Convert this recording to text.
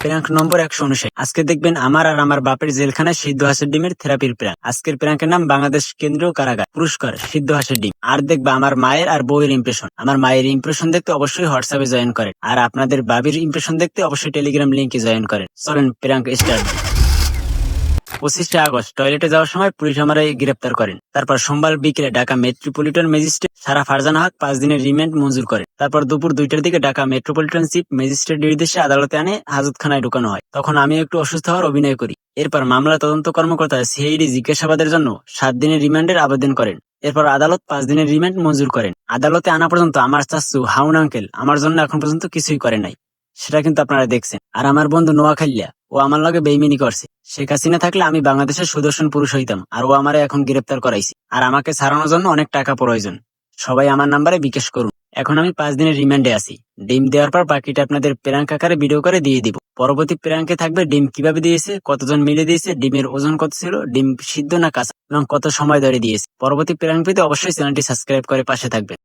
Prank নম্বর 159। আজকে দেখবেন আমার আর আমার বাপের জেলখানায় সিদ্ধ হাঁসের ডিমের থেরাপির প্রাঙ্ক। আজকের প্রাঙ্কের নাম বাংলাদেশ কেন্দ্রীয় কারাগার পুরস্কার সিদ্ধ হাঁসের ডিম। আর দেখবা আমার মায়ের আর বউয়ের ইমপ্রেশন। আমার মায়ের ইমপ্রেশন দেখতে অবশ্যই হোয়াটসঅ্যাপে জয়েন করেন, আর আপনাদের বাবির ইমপ্রেশন দেখতে অবশ্যই টেলিগ্রাম লিঙ্কে জয়েন করেন। চলেন প্রাঙ্ক স্টার্ট। 25শে আগস্ট টয়লেটে যাওয়ার সময় পুলিশ আমারে গ্রেপ্তার করেন। তারপর সোমবার বিকেলে ঢাকা মেট্রোপলিটন ম্যাজিস্ট্রেট সারা ফারজানা হক 5 দিনের রিমান্ড মঞ্জুর করেন। তারপর দুপুর 2টার দিকে ঢাকা মেট্রোপলিটন চিফ ম্যাজিস্ট্রেট নির্দেশে আদালতে আনে হাজতখানায় ঢুকানো হয়। তখন আমি একটু অসুস্থ হওয়ার অভিনয় করি। এরপর মামলা তদন্ত কর্মকর্তা সিআইডি জিজ্ঞাসাবাদের জন্য 7 দিনের রিমান্ডের আবেদন করেন। এরপর আদালত 5 দিনের রিমান্ড মঞ্জুর করেন। আদালতে আনা পর্যন্ত আমার চাচ্চু হাউন আঙ্কেল আমার জন্য এখন পর্যন্ত কিছুই করে নাই, সেটা কিন্তু আপনারা দেখছেন। আর আমার বন্ধু নোয়াখালিয়া, ও আমার লগে বেইমানি করছে। শেখ হাসিনা থাকলে আমি বাংলাদেশের সুদর্শন পুরুষ হইতাম, আর ও আমারে এখন গ্রেপ্তার করাইছে। আর আমাকে ছাড়ানোর জন্য অনেক টাকা প্রয়োজন। সবাই আমার নাম্বারে বিকাশ করুন। এখন আমি 5 দিনের রিমান্ডে আছি। ডিম দেওয়ার পর বাকিটা আপনাদের প্রাঙ্ক আকারে ভিডিও করে দিয়ে দিব। পরবর্তী প্রাঙ্কে থাকবে ডিম কিভাবে দিয়েছে, কতজন মিলে দিয়েছে, ডিমের ওজন কত ছিল, ডিম সিদ্ধ না কাঁচা, এবং কত সময় ধরে দিয়েছে। পরবর্তী প্রাঙ্ক পেতে অবশ্যই চ্যানেলটি সাবস্ক্রাইব করে পাশে থাকবেন।